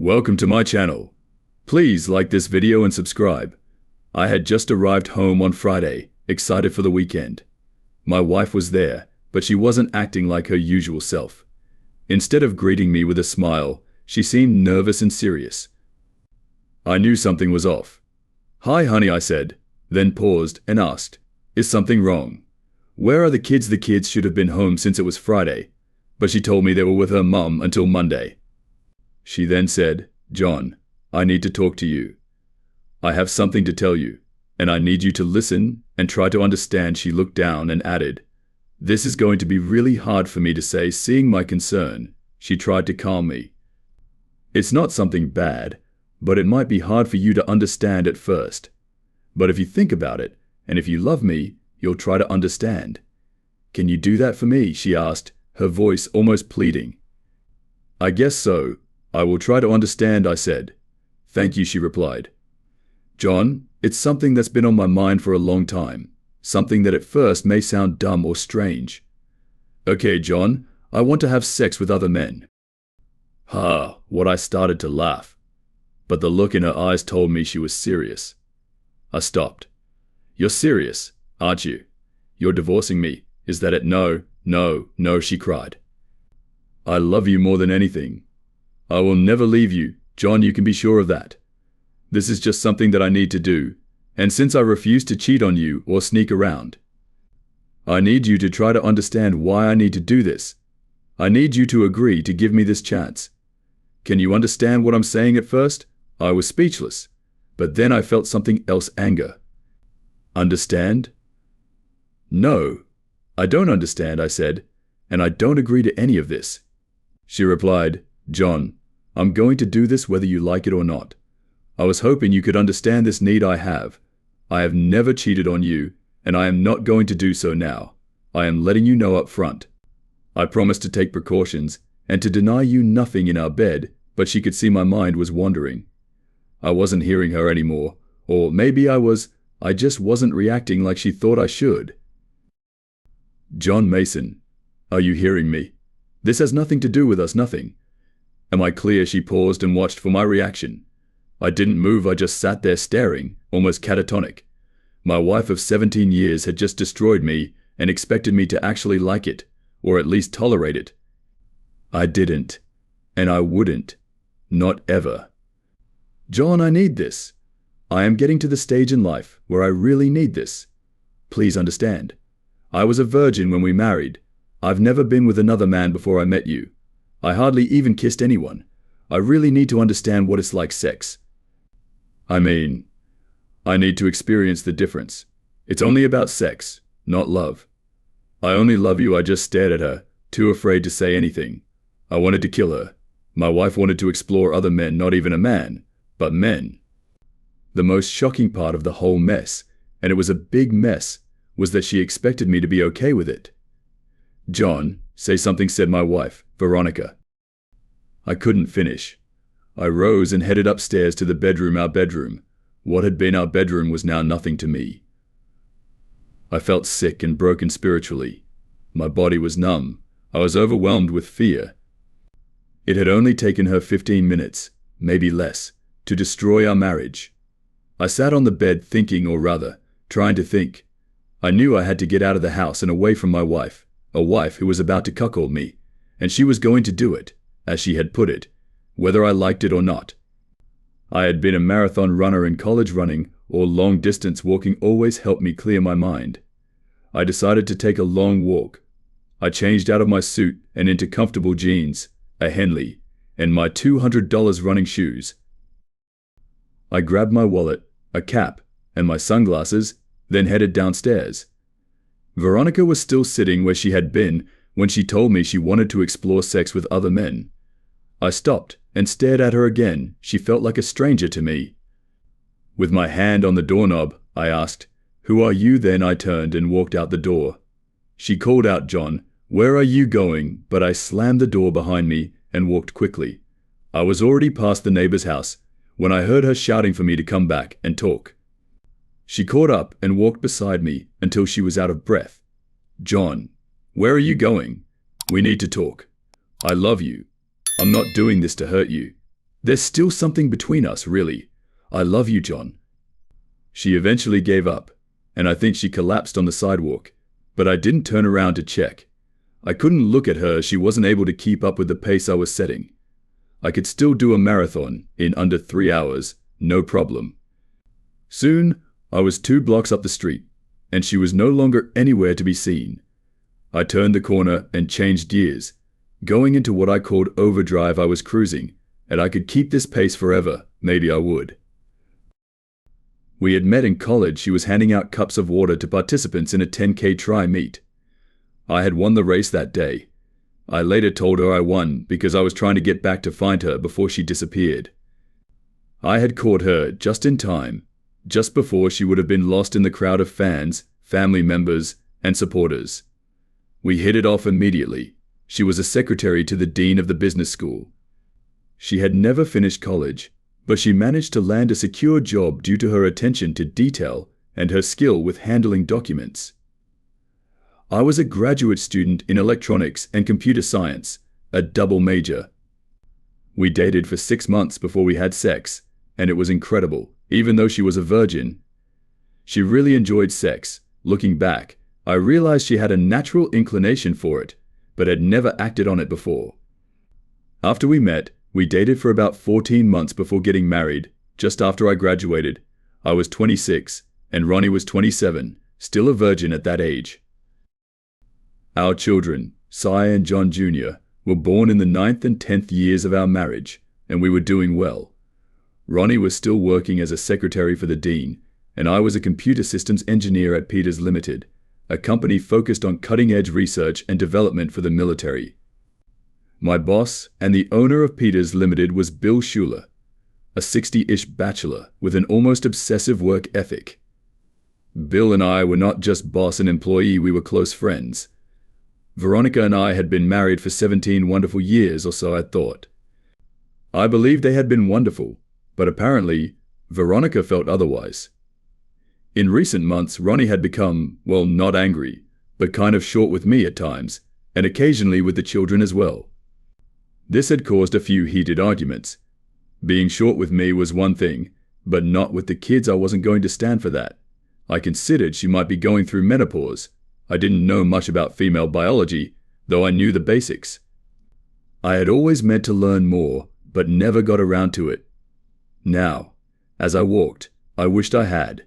Welcome to my channel. Please like this video and subscribe. I had just arrived home on Friday, excited for the weekend. My wife was there, but she wasn't acting like her usual self. Instead of greeting me with a smile, she seemed nervous and serious. I knew something was off. "Hi, honey," I said, then paused and asked, "Is something wrong? Where are the kids? The kids should have been home since it was Friday." But she told me they were with her mum until Monday. She then said, "John, I need to talk to you. I have something to tell you, and I need you to listen and try to understand." She looked down and added, "This is going to be really hard for me to say." Seeing my concern, she tried to calm me. "It's not something bad, but it might be hard for you to understand at first. But if you think about it, and if you love me, you'll try to understand. Can you do that for me?" she asked, her voice almost pleading. "I guess so. I will try to understand," I said. "Thank you," she replied. "John, it's something that's been on my mind for a long time. Something that at first may sound dumb or strange. Okay, John, I want to have sex with other men." What I started to laugh. But the look in her eyes told me she was serious. I stopped. "You're serious, aren't you? You're divorcing me, is that it?" "No, no, no," she cried. "I love you more than anything. I will never leave you, John, you can be sure of that. This is just something that I need to do, and since I refuse to cheat on you or sneak around, I need you to try to understand why I need to do this. I need you to agree to give me this chance. Can you understand what I'm saying?" At first, I was speechless, but then I felt something else: anger. "Understand?" "No, I don't understand," I said, "and I don't agree to any of this." She replied, "John, I'm going to do this whether you like it or not. I was hoping you could understand this need I have. I have never cheated on you, and I am not going to do so now. I am letting you know up front. I promise to take precautions and to deny you nothing in our bed." But she could see my mind was wandering. I wasn't hearing her anymore, or maybe I just wasn't reacting like she thought I should. "John Mason, are you hearing me? This has nothing to do with us, nothing. Am I clear?" She paused and watched for my reaction. I didn't move, I just sat there staring, almost catatonic. My wife of 17 years had just destroyed me and expected me to actually like it, or at least tolerate it. I didn't, and I wouldn't. Not ever. "John, I need this. I am getting to the stage in life where I really need this. Please understand. I was a virgin when we married. I've never been with another man before I met you. I hardly even kissed anyone. I really need to understand what it's like, sex. I mean, I need to experience the difference. It's only about sex, not love. I only love you." I just stared at her, too afraid to say anything. I wanted to kill her. My wife wanted to explore other men, not even a man, but men. The most shocking part of the whole mess, and it was a big mess, was that she expected me to be okay with it. "John, say something," said my wife, Veronica. I couldn't finish. I rose and headed upstairs to the bedroom. Our bedroom. What had been our bedroom was now nothing to me. I felt sick and broken spiritually. My body was numb. I was overwhelmed with fear. It had only taken her 15 minutes, maybe less, to destroy our marriage. I sat on the bed thinking, or rather, trying to think. I knew I had to get out of the house and away from my wife, a wife who was about to cuckold me, and she was going to do it, as she had put it, whether I liked it or not. I had been a marathon runner, and college running or long-distance walking always helped me clear my mind. I decided to take a long walk. I changed out of my suit and into comfortable jeans, a Henley, and my $200 running shoes. I grabbed my wallet, a cap, and my sunglasses, then headed downstairs. Veronica was still sitting where she had been when she told me she wanted to explore sex with other men. I stopped and stared at her again. She felt like a stranger to me. With my hand on the doorknob, I asked, "Who are you?" Then I turned and walked out the door. She called out, "John, where are you going?" But I slammed the door behind me and walked quickly. I was already past the neighbor's house when I heard her shouting for me to come back and talk. She caught up and walked beside me until she was out of breath. "John, where are you going? We need to talk. I love you. I'm not doing this to hurt you. There's still something between us, really. I love you, John." She eventually gave up, and I think she collapsed on the sidewalk, but I didn't turn around to check. I couldn't look at her. She wasn't able to keep up with the pace I was setting. I could still do a marathon in under 3 hours, no problem. Soon, I was 2 blocks up the street, and she was no longer anywhere to be seen. I turned the corner and changed gears. Going into what I called overdrive, I was cruising, and I could keep this pace forever. Maybe I would. We had met in college. She was handing out cups of water to participants in a 10K tri meet. I had won the race that day. I later told her I won because I was trying to get back to find her before she disappeared. I had caught her just in time, just before she would have been lost in the crowd of fans, family members, and supporters. We hit it off immediately. She was a secretary to the dean of the business school. She had never finished college, but she managed to land a secure job due to her attention to detail and her skill with handling documents. I was a graduate student in electronics and computer science, a double major. We dated for 6 months before we had sex, and it was incredible, even though she was a virgin. She really enjoyed sex. Looking back, I realized she had a natural inclination for it, but had never acted on it before. After we met, we dated for about 14 months before getting married. Just after I graduated, I was 26, and Ronnie was 27, still a virgin at that age. Our children, Cy and John Jr., were born in the 9th and 10th years of our marriage, and we were doing well. Ronnie was still working as a secretary for the dean, and I was a computer systems engineer at Peters Limited, a company focused on cutting-edge research and development for the military. My boss and the owner of Peters Limited was Bill Schuler, a 60-ish bachelor with an almost obsessive work ethic. Bill and I were not just boss and employee, we were close friends. Veronica and I had been married for 17 wonderful years, or so I thought. I believed they had been wonderful, but apparently, Veronica felt otherwise. In recent months, Ronnie had become, well, not angry, but kind of short with me at times, and occasionally with the children as well. This had caused a few heated arguments. Being short with me was one thing, but not with the kids. I wasn't going to stand for that. I considered she might be going through menopause. I didn't know much about female biology, though I knew the basics. I had always meant to learn more, but never got around to it. Now, as I walked, I wished I had.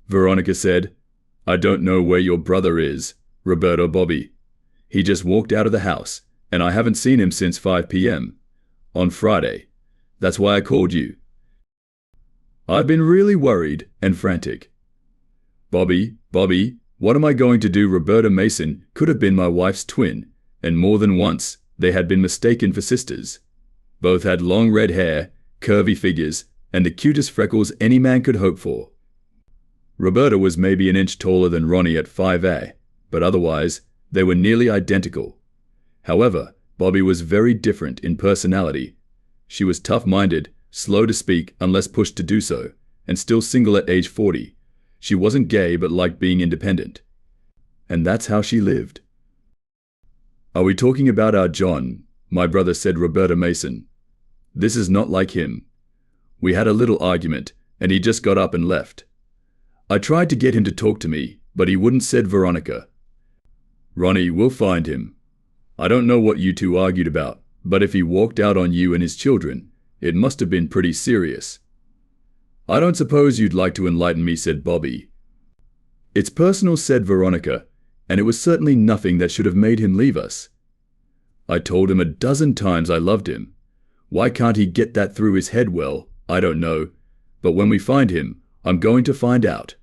Veronica said, "I don't know where your brother is, Roberto Bobby. He just walked out of the house, and I haven't seen him since 5 p.m. on Friday. That's why I called you. I've been really worried and frantic. Bobby, what am I going to do?" Roberta Mason could have been my wife's twin, and more than once they had been mistaken for sisters. Both had long red hair, curvy figures, and the cutest freckles any man could hope for. Roberta was maybe an inch taller than Ronnie at 5'A", but otherwise, they were nearly identical. However, Bobby was very different in personality. She was tough-minded, slow to speak unless pushed to do so, and still single at age 40. She wasn't gay but liked being independent. And that's how she lived. "Are we talking about our John?" my brother said. Roberta Mason. "This is not like him. We had a little argument, and he just got up and left. I tried to get him to talk to me, but he wouldn't," said Veronica. "Ronnie, we'll find him. I don't know what you two argued about, but if he walked out on you and his children, it must have been pretty serious." "I don't suppose you'd like to enlighten me," said Bobby. "It's personal," said Veronica, "and it was certainly nothing that should have made him leave us. I told him a dozen times I loved him. Why can't he get that through his head? Well, I don't know, but when we find him, I'm going to find out."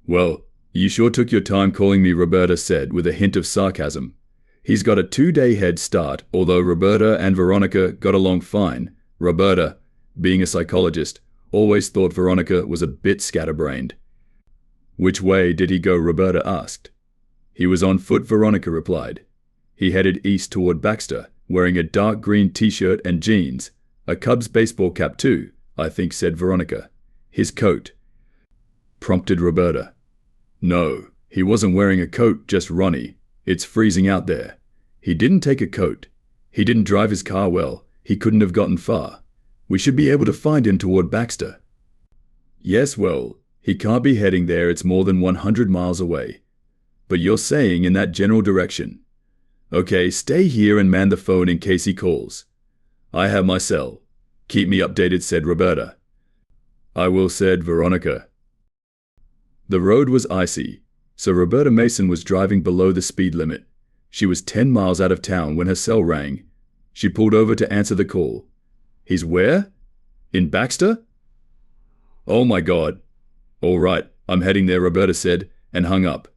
"Well, you sure took your time calling me," Roberta said with a hint of sarcasm. "He's got a 2-day head start." Although Roberta and Veronica got along fine, Roberta, being a psychologist, always thought Veronica was a bit scatterbrained. "Which way did he go?" Roberta asked. "He was on foot," Veronica replied. "He headed east toward Baxter, wearing a dark green t-shirt and jeans, a Cubs baseball cap too, I think," said Veronica. "His coat," prompted Roberta. "No, he wasn't wearing a coat, just Ronnie. It's freezing out there. He didn't take a coat. He didn't drive his car well. He couldn't have gotten far. We should be able to find him toward Baxter. Yes, well, he can't be heading there. It's more than 100 miles away. But you're saying in that general direction. Okay, stay here and man the phone in case he calls. I have my cell. Keep me updated, said Roberta. I will, said Veronica. The road was icy, so Roberta Mason was driving below the speed limit. She was 10 miles out of town when her cell rang. She pulled over to answer the call. He's where? In Baxter? Oh my God. All right, I'm heading there, Roberta said, and hung up.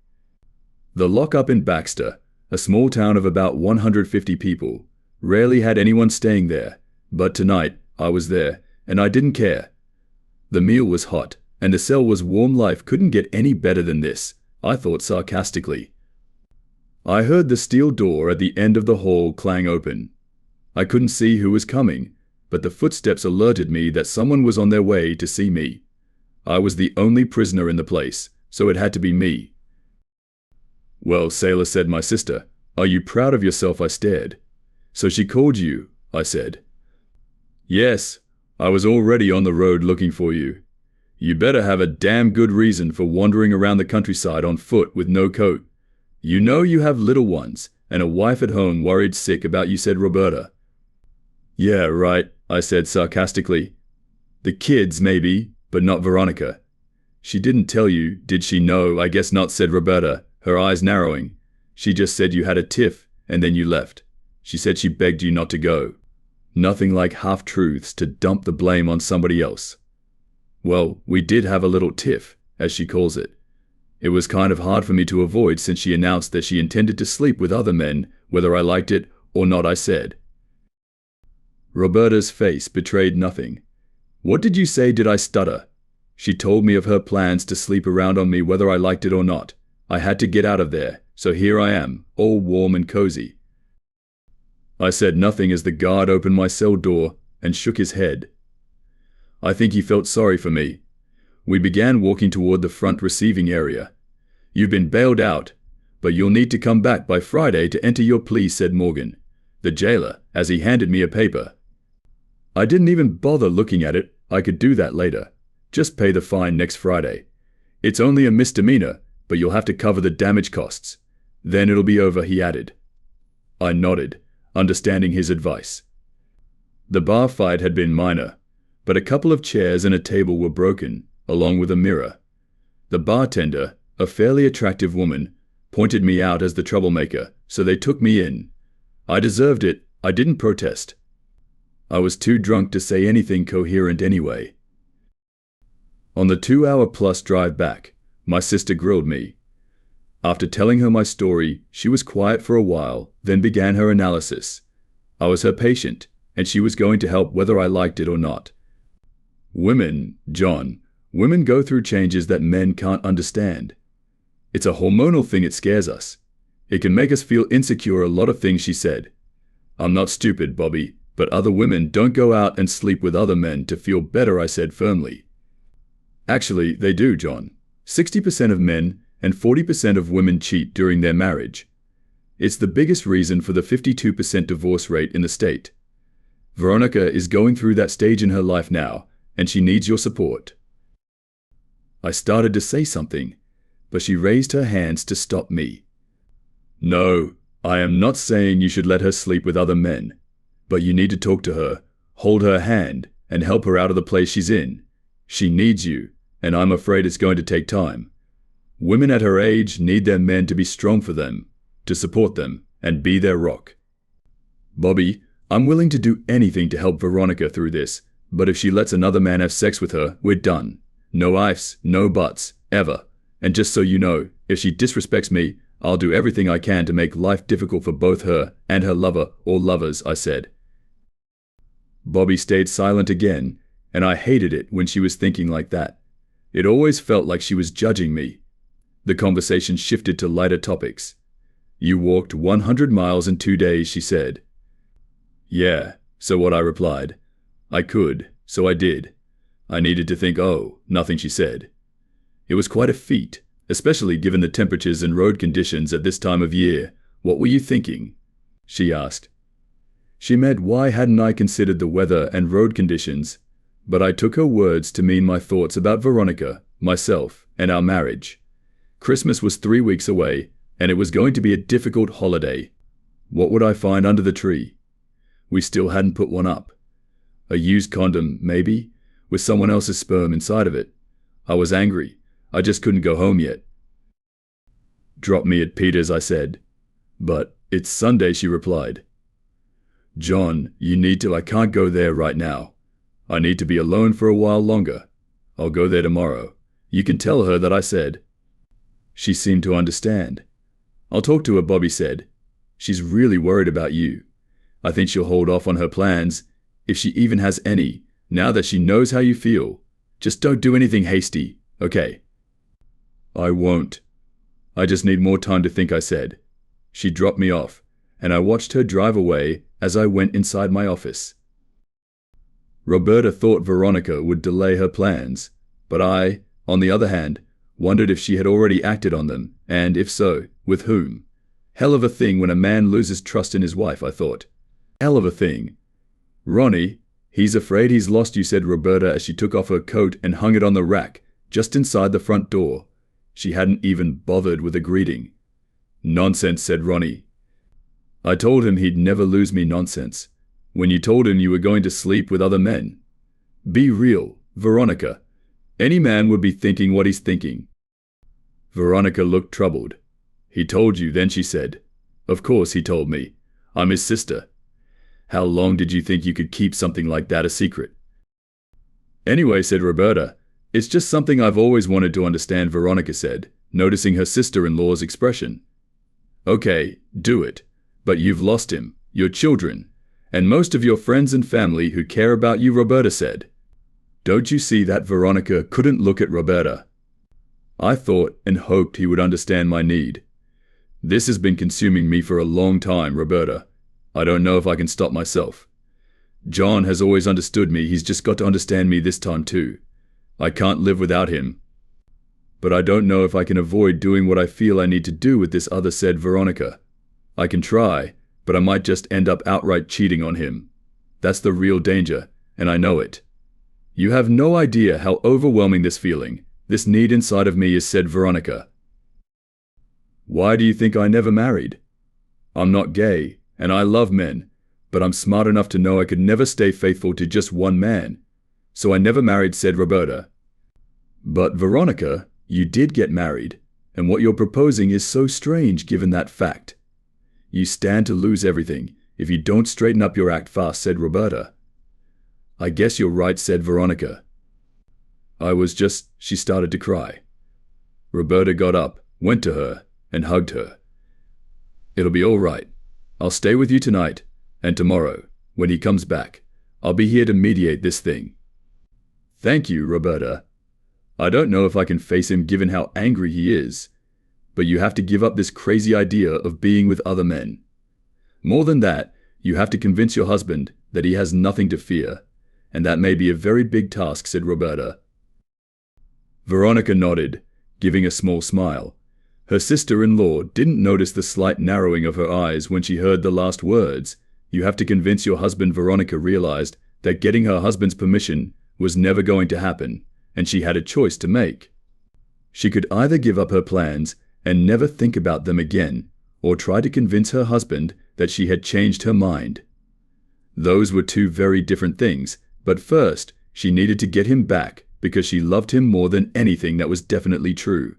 The lockup in Baxter, a small town of about 150 people, rarely had anyone staying there, but tonight I was there, and I didn't care. The meal was hot, and the cell was warm. Life couldn't get any better than this, I thought sarcastically. I heard the steel door at the end of the hall clang open. I couldn't see who was coming, but the footsteps alerted me that someone was on their way to see me. I was the only prisoner in the place, so it had to be me. Well, sailor, said my sister, are you proud of yourself? I stared. So she called you, I said. Yes, I was already on the road looking for you. You better have a damn good reason for wandering around the countryside on foot with no coat. You know you have little ones, and a wife at home worried sick about you, said Roberta. Yeah, right, I said sarcastically. The kids, maybe, but not Veronica. She didn't tell you, did she? No, I guess not, said Roberta, her eyes narrowing. She just said you had a tiff, and then you left. She said she begged you not to go. Nothing like half-truths to dump the blame on somebody else. Well, we did have a little tiff, as she calls it. It was kind of hard for me to avoid since she announced that she intended to sleep with other men, whether I liked it or not, I said. Roberta's face betrayed nothing. What did you say? Did I stutter? She told me of her plans to sleep around on me whether I liked it or not. I had to get out of there, so here I am, all warm and cozy. I said nothing as the guard opened my cell door and shook his head. I think he felt sorry for me. We began walking toward the front receiving area. You've been bailed out, but you'll need to come back by Friday to enter your plea, said Morgan, the jailer, as he handed me a paper. I didn't even bother looking at it. I could do that later. Just pay the fine next Friday. It's only a misdemeanor, but you'll have to cover the damage costs. Then it'll be over, he added. I nodded, understanding his advice. The bar fight had been minor, but a couple of chairs and a table were broken, along with a mirror. The bartender, a fairly attractive woman, pointed me out as the troublemaker, so they took me in. I deserved it. I didn't protest. I was too drunk to say anything coherent anyway. On the 2-hour-plus drive back, my sister grilled me. After telling her my story, she was quiet for a while, then began her analysis. I was her patient, and she was going to help whether I liked it or not. Women, John, women go through changes that men can't understand. It's a hormonal thing. It scares us. It can make us feel insecure, a lot of things, she said. I'm not stupid, Bobby, but other women don't go out and sleep with other men to feel better, I said firmly. Actually, they do, John. 60% of men and 40% of women cheat during their marriage. It's the biggest reason for the 52% divorce rate in the state. Veronica is going through that stage in her life now, and she needs your support. I started to say something, but she raised her hands to stop me. No, I am not saying you should let her sleep with other men, but you need to talk to her, hold her hand, and help her out of the place she's in. She needs you, and I'm afraid it's going to take time. Women at her age need their men to be strong for them, to support them, and be their rock. Bobby, I'm willing to do anything to help Veronica through this, but if she lets another man have sex with her, we're done. No ifs, no buts, ever. And just so you know, if she disrespects me, I'll do everything I can to make life difficult for both her and her lover or lovers, I said. Bobby stayed silent again, and I hated it when she was thinking like that. It always felt like she was judging me. The conversation shifted to lighter topics. You walked 100 miles in 2 days, she said. Yeah, so what, I replied. I could, so I did. I needed to think. Oh, nothing, she said. It was quite a feat, especially given the temperatures and road conditions at this time of year. What were you thinking? She asked. She meant why hadn't I considered the weather and road conditions, but I took her words to mean my thoughts about Veronica, myself, and our marriage. Christmas was 3 weeks away, and it was going to be a difficult holiday. What would I find under the tree? We still hadn't put one up. A used condom, maybe, with someone else's sperm inside of it. I was angry. I just couldn't go home yet. "Drop me at Peter's," I said. "But it's Sunday," she replied. "John, you need to. I can't go there right now. I need to be alone for a while longer. I'll go there tomorrow. You can tell her that I said." She seemed to understand. "I'll talk to her," Bobby said. "She's really worried about you. I think she'll hold off on her plans, if she even has any, now that she knows how you feel. Just don't do anything hasty, okay?" "I won't. I just need more time to think," I said. She dropped me off, and I watched her drive away as I went inside my office. Roberta thought Veronica would delay her plans, but I, on the other hand, wondered if she had already acted on them, and if so, with whom. Hell of a thing when a man loses trust in his wife, I thought. Hell of a thing. "Ronnie, he's afraid he's lost you," said Roberta as she took off her coat and hung it on the rack, just inside the front door. She hadn't even bothered with a greeting. "Nonsense," said Ronnie. "I told him he'd never lose me." "Nonsense. When you told him you were going to sleep with other men. Be real, Veronica. Any man would be thinking what he's thinking." Veronica looked troubled. "He told you then," she said. "Of course he told me. I'm his sister. How long did you think you could keep something like that a secret?" "Anyway," said Roberta, "it's just something I've always wanted to understand," Veronica said, noticing her sister-in-law's expression. "Okay, do it. But you've lost him, your children, and most of your friends and family who care about you," Roberta said. Don't you see that? Veronica couldn't look at Roberta. I thought and hoped he would understand my need. "This has been consuming me for a long time, Roberta. I don't know if I can stop myself. John has always understood me. He's just got to understand me this time too. I can't live without him. But I don't know if I can avoid doing what I feel I need to do with this other," said Veronica. "I can try, but I might just end up outright cheating on him. That's the real danger, and I know it. You have no idea how overwhelming this feeling, this need inside of me is," said Veronica. "Why do you think I never married? I'm not gay, and I love men, but I'm smart enough to know I could never stay faithful to just one man. So I never married," said Roberta. "But Veronica, you did get married, and what you're proposing is so strange given that fact. You stand to lose everything if you don't straighten up your act fast," said Roberta. "I guess you're right," said Veronica. She started to cry. Roberta got up, went to her, and hugged her. "It'll be all right. I'll stay with you tonight, and tomorrow, when he comes back, I'll be here to mediate this thing." "Thank you, Roberta. I don't know if I can face him given how angry he is, but you have to give up this crazy idea of being with other men. More than that, you have to convince your husband that he has nothing to fear, and that may be a very big task," said Roberta. Veronica nodded, giving a small smile. Her sister-in-law didn't notice the slight narrowing of her eyes when she heard the last words. "You have to convince your husband." Veronica realized that getting her husband's permission was never going to happen, and she had a choice to make. She could either give up her plans and never think about them again, or try to convince her husband that she had changed her mind. Those were two very different things, but first she needed to get him back because she loved him more than anything. That was definitely true.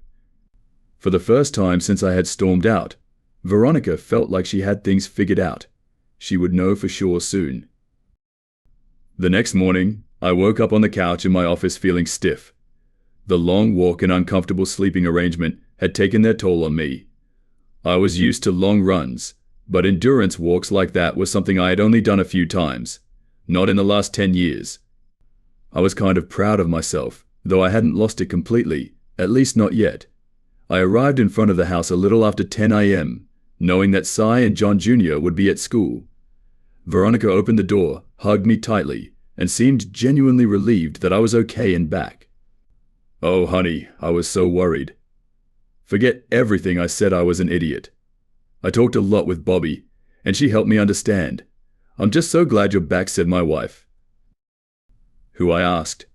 For the first time since I had stormed out, Veronica felt like she had things figured out. She would know for sure soon. The next morning, I woke up on the couch in my office feeling stiff. The long walk and uncomfortable sleeping arrangement had taken their toll on me. I was used to long runs, but endurance walks like that was something I had only done a few times, not in the last 10 years. I was kind of proud of myself, though I hadn't lost it completely, at least not yet. I arrived in front of the house a little after 10 a.m., knowing that Cy and John Jr. would be at school. Veronica opened the door, hugged me tightly, and seemed genuinely relieved that I was okay and back. "Oh, honey, I was so worried." "Forget everything I said. I was an idiot. I talked a lot with Bobby, and she helped me understand. I'm just so glad you're back, said my wife, who I asked.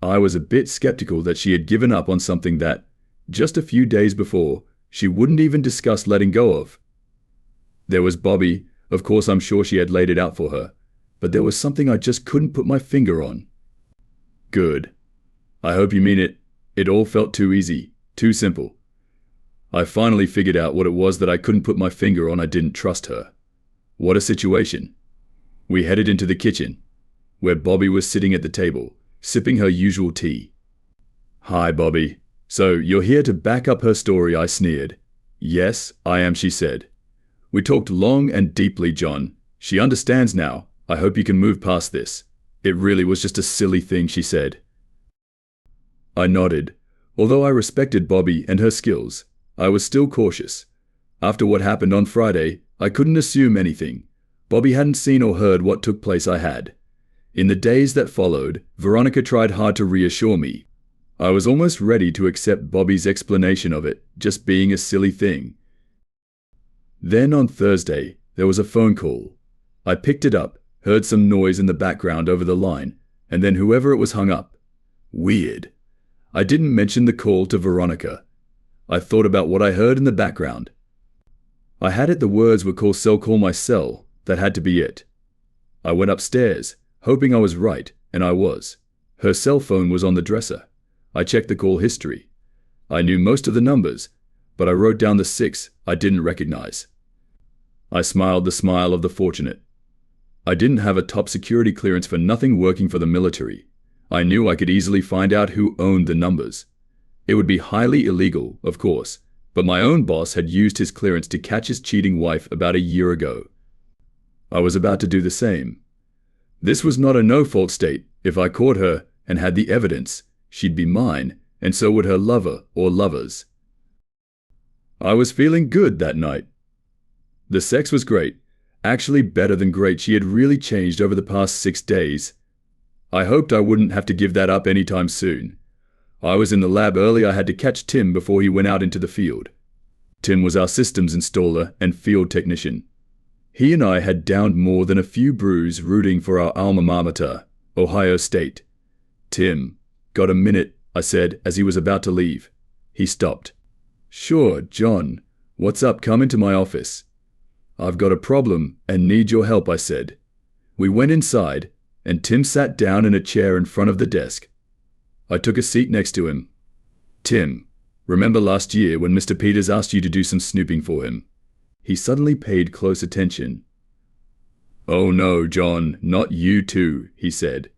I was a bit skeptical that she had given up on something that, just a few days before, she wouldn't even discuss letting go of. There was Bobby. Of course, I'm sure she had laid it out for her, but there was something I just couldn't put my finger on. Good. I hope you mean it. It all felt too easy, too simple. I finally figured out what it was that I couldn't put my finger on. I didn't trust her. What a situation. We headed into the kitchen, where Bobby was sitting at the table, sipping her usual tea. Hi, Bobby. So, you're here to back up her story, I sneered. Yes, I am, she said. We talked long and deeply, John. She understands now. I hope you can move past this. It really was just a silly thing, she said. I nodded. Although I respected Bobby and her skills, I was still cautious. After what happened on Friday, I couldn't assume anything. Bobby hadn't seen or heard what took place. I had. In the days that followed, Veronica tried hard to reassure me. I was almost ready to accept Bobby's explanation of it just being a silly thing. Then on Thursday, there was a phone call. I picked it up, heard some noise in the background over the line, and then whoever it was hung up. Weird. I didn't mention the call to Veronica. I thought about what I heard in the background. I had it the words were call my cell. That had to be it. I went upstairs, hoping I was right, and I was. Her cell phone was on the dresser. I checked the call history. I knew most of the numbers, but I wrote down the 6 I didn't recognize. I smiled the smile of the fortunate. I didn't have a top security clearance for nothing working for the military. I knew I could easily find out who owned the numbers. It would be highly illegal, of course, but my own boss had used his clearance to catch his cheating wife about a year ago. I was about to do the same. This was not a no-fault state. If I caught her and had the evidence, she'd be mine, and so would her lover or lovers. I was feeling good that night. The sex was great, actually better than great. She had really changed over the past 6 days. I hoped I wouldn't have to give that up anytime soon. I was in the lab early. I had to catch Tim before he went out into the field. Tim was our systems installer and field technician. He and I had downed more than a few brews rooting for our alma mater, Ohio State. Tim, got a minute, I said as he was about to leave. He stopped. Sure, John. What's up? Come into my office. I've got a problem and need your help, I said. We went inside, and Tim sat down in a chair in front of the desk. I took a seat next to him. Tim, remember last year when Mr. Peters asked you to do some snooping for him? He suddenly paid close attention. Oh no, John, not you too, he said.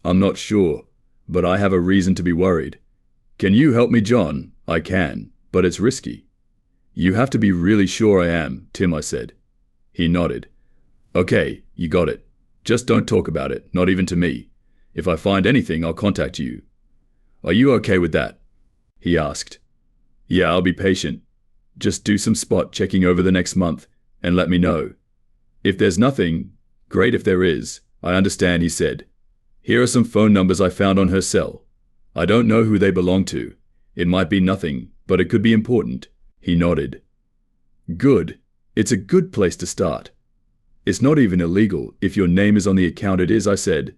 I'm not sure, but I have a reason to be worried. Can you help me, John? I can, but it's risky. You have to be really sure I am, Tim, I said. He nodded. Okay, you got it. Just don't talk about it, not even to me. If I find anything, I'll contact you. Are you okay with that? He asked. Yeah, I'll be patient. Just do some spot checking over the next month and let me know. If there's nothing, great. If there is, I understand, he said. Here are some phone numbers I found on her cell. I don't know who they belong to. It might be nothing, but it could be important. He nodded. Good. It's a good place to start. It's not even illegal if your name is on the account. It is, I said,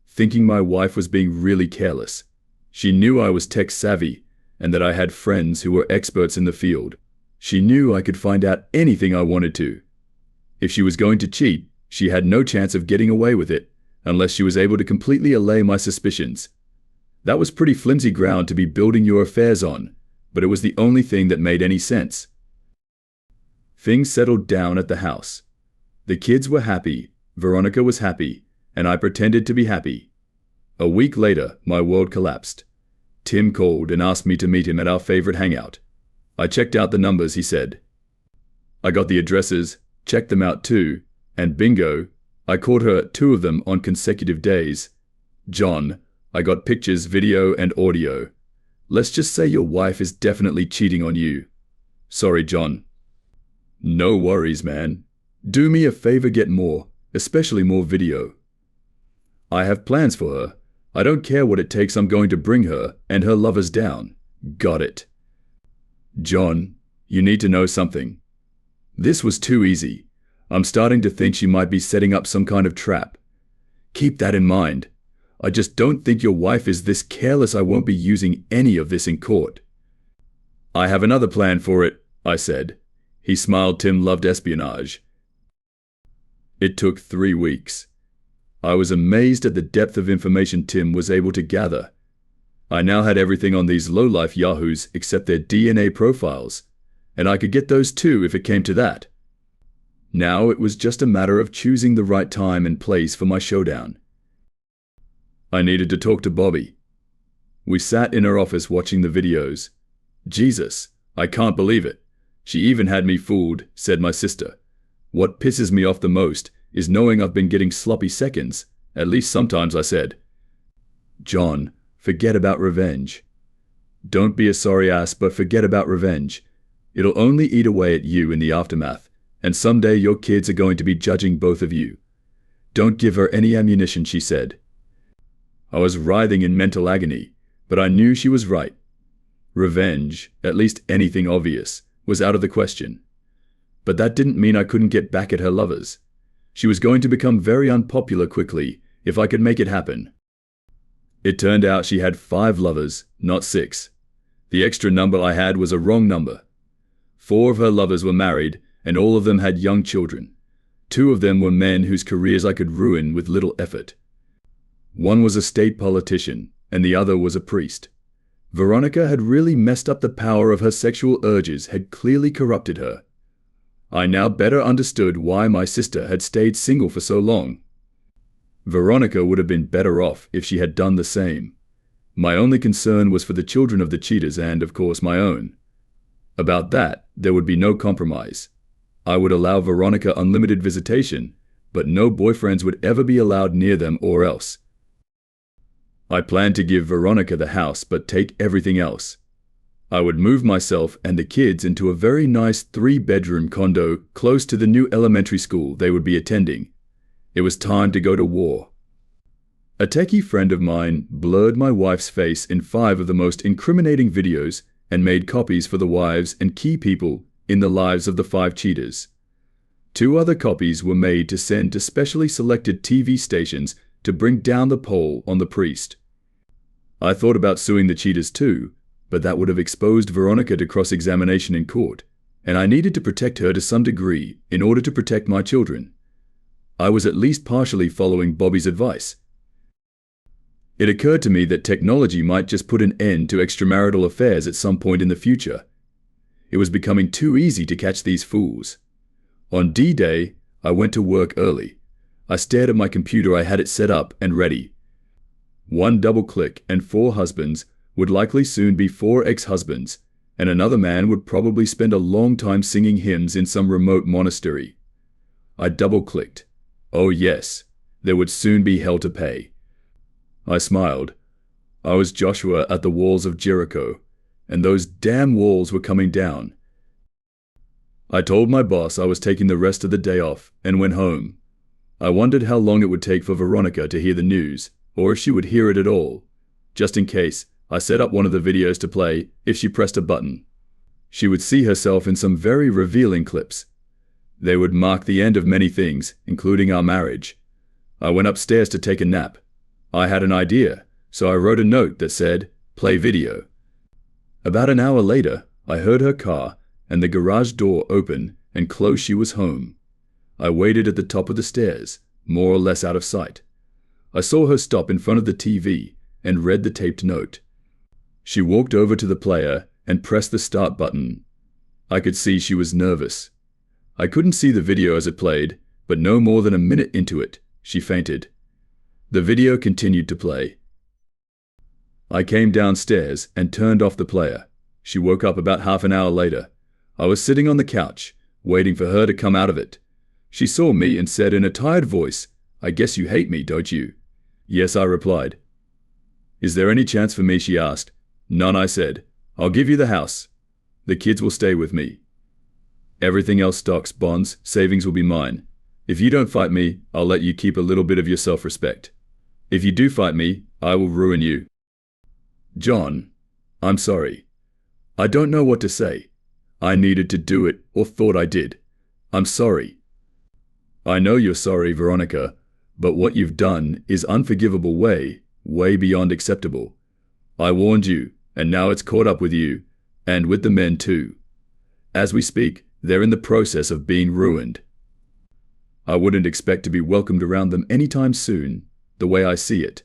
thinking my wife was being really careless. She knew I was tech savvy and that I had friends who were experts in the field. She knew I could find out anything I wanted to. If she was going to cheat, she had no chance of getting away with it unless she was able to completely allay my suspicions. That was pretty flimsy ground to be building your affairs on, but it was the only thing that made any sense. Things settled down at the house. The kids were happy, Veronica was happy, and I pretended to be happy. A week later, my world collapsed. Tim called and asked me to meet him at our favorite hangout. I checked out the numbers, he said. I got the addresses, checked them out too, and bingo, I caught her at 2 of them on consecutive days. John, I got pictures, video, and audio. Let's just say your wife is definitely cheating on you. Sorry, John. No worries, man. Do me a favor, get more, especially more video. I have plans for her. I don't care what it takes. I'm going to bring her and her lovers down. Got it. John, you need to know something. This was too easy. I'm starting to think she might be setting up some kind of trap. Keep that in mind. I just don't think your wife is this careless I won't be using any of this in court." "I have another plan for it," I said. He smiled. Tim loved espionage. It took 3 weeks. I was amazed at the depth of information Tim was able to gather. I now had everything on these low-life yahoos except their DNA profiles, and I could get those too if it came to that. Now it was just a matter of choosing the right time and place for my showdown. I needed to talk to Bobby. We sat in her office watching the videos. "Jesus, I can't believe it. She even had me fooled," said my sister. "What pisses me off the most is knowing I've been getting sloppy seconds, at least sometimes," I said. "John, forget about revenge. Don't be a sorry ass, but forget about revenge. It'll only eat away at you in the aftermath, and someday your kids are going to be judging both of you. Don't give her any ammunition," she said. I was writhing in mental agony, but I knew she was right. Revenge, at least anything obvious, was out of the question. But that didn't mean I couldn't get back at her lovers. She was going to become very unpopular quickly if I could make it happen. It turned out she had 5 lovers, not 6. The extra number I had was a wrong number. 4 of her lovers were married, and all of them had young children. 2 of them were men whose careers I could ruin with little effort. One was a state politician, and the other was a priest. Veronica had really messed up. The power of her sexual urges had clearly corrupted her. I now better understood why my sister had stayed single for so long. Veronica would have been better off if she had done the same. My only concern was for the children of the cheaters and, of course, my own. About that, there would be no compromise. I would allow Veronica unlimited visitation, but no boyfriends would ever be allowed near them or else. I planned to give Veronica the house but take everything else. I would move myself and the kids into a very nice 3-bedroom condo close to the new elementary school they would be attending. It was time to go to war. A techie friend of mine blurred my wife's face in 5 of the most incriminating videos and made copies for the wives and key people in the lives of the 5 cheaters. 2 other copies were made to send to specially selected TV stations to bring down the poll on the priest. I thought about suing the cheaters too, but that would have exposed Veronica to cross-examination in court, and I needed to protect her to some degree in order to protect my children. I was at least partially following Bobby's advice. It occurred to me that technology might just put an end to extramarital affairs at some point in the future. It was becoming too easy to catch these fools. On D-Day, I went to work early. I stared at my computer. I had it set up and ready. 1 double click and 4 husbands would likely soon be 4 ex-husbands, and another man would probably spend a long time singing hymns in some remote monastery. I double-clicked. Oh yes, there would soon be hell to pay. I smiled. I was Joshua at the walls of Jericho, and those damn walls were coming down. I told my boss I was taking the rest of the day off and went home. I wondered how long it would take for Veronica to hear the news, or if she would hear it at all. Just in case, I set up one of the videos to play if she pressed a button. She would see herself in some very revealing clips. They would mark the end of many things, including our marriage. I went upstairs to take a nap. I had an idea, so I wrote a note that said, "Play video." About an hour later, I heard her car and the garage door open and close. She was home. I waited at the top of the stairs, more or less out of sight. I saw her stop in front of the TV and read the taped note. She walked over to the player and pressed the start button. I could see she was nervous. I couldn't see the video as it played, but no more than a minute into it, she fainted. The video continued to play. I came downstairs and turned off the player. She woke up about half an hour later. I was sitting on the couch, waiting for her to come out of it. She saw me and said in a tired voice, "I guess you hate me, don't you?" "Yes," I replied. "Is there any chance for me?" she asked. "None," I said. "I'll give you the house. The kids will stay with me. Everything else, stocks, bonds, savings, will be mine. If you don't fight me, I'll let you keep a little bit of your self-respect. If you do fight me, I will ruin you." John, I'm sorry. I don't know what to say. I needed to do it, or thought I did. I'm sorry. I know you're sorry, Veronica, but what you've done is unforgivable, way beyond acceptable. I warned you, and now it's caught up with you, and with the men too. As we speak, they're in the process of being ruined. I wouldn't expect to be welcomed around them anytime soon, the way I see it.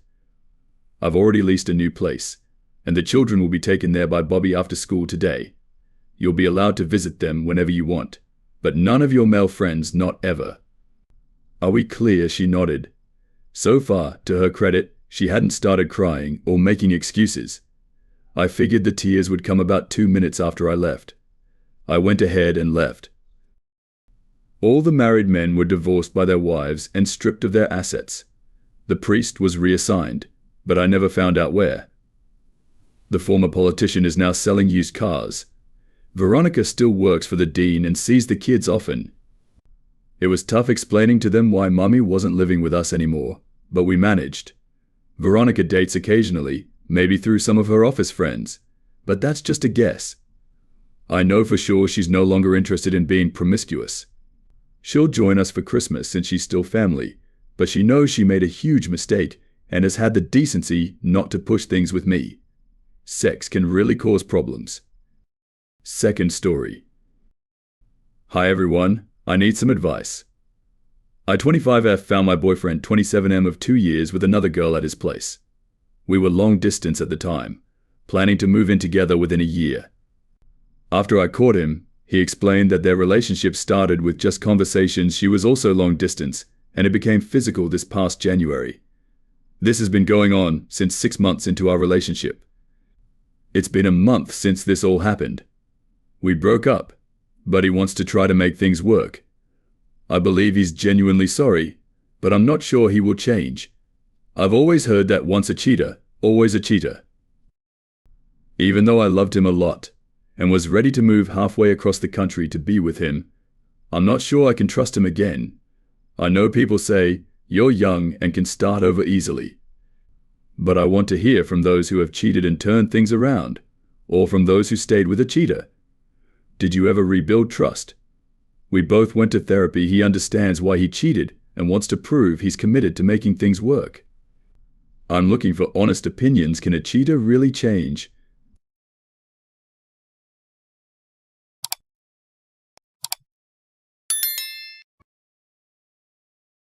I've already leased a new place, and the children will be taken there by Bobby after school today. You'll be allowed to visit them whenever you want, but none of your male friends, not ever. Are we clear? She nodded. So far, to her credit, she hadn't started crying or making excuses. I figured the tears would come about 2 minutes after I left. I went ahead and left. All the married men were divorced by their wives and stripped of their assets. The priest was reassigned, but I never found out where. The former politician is now selling used cars. Veronica still works for the dean and sees the kids often. It was tough explaining to them why Mummy wasn't living with us anymore, but we managed. Veronica dates occasionally, maybe through some of her office friends, but that's just a guess. I know for sure she's no longer interested in being promiscuous. She'll join us for Christmas since she's still family, but she knows she made a huge mistake and has had the decency not to push things with me. Sex can really cause problems. Second story. Hi everyone, I need some advice. I 25F found my boyfriend 27M of 2 years with another girl at his place. We were long distance at the time, planning to move in together within a year. After I caught him, he explained that their relationship started with just conversations. She was also long distance, and it became physical this past January. This has been going on since 6 months into our relationship. It's been a month since this all happened. We broke up, but he wants to try to make things work. I believe he's genuinely sorry, but I'm not sure he will change. I've always heard that once a cheater, always a cheater. Even though I loved him a lot, and was ready to move halfway across the country to be with him, I'm not sure I can trust him again. I know people say, you're young and can start over easily. But I want to hear from those who have cheated and turned things around, or from those who stayed with a cheater. Did you ever rebuild trust? We both went to therapy. He understands why he cheated and wants to prove he's committed to making things work. I'm looking for honest opinions. Can a cheater really change?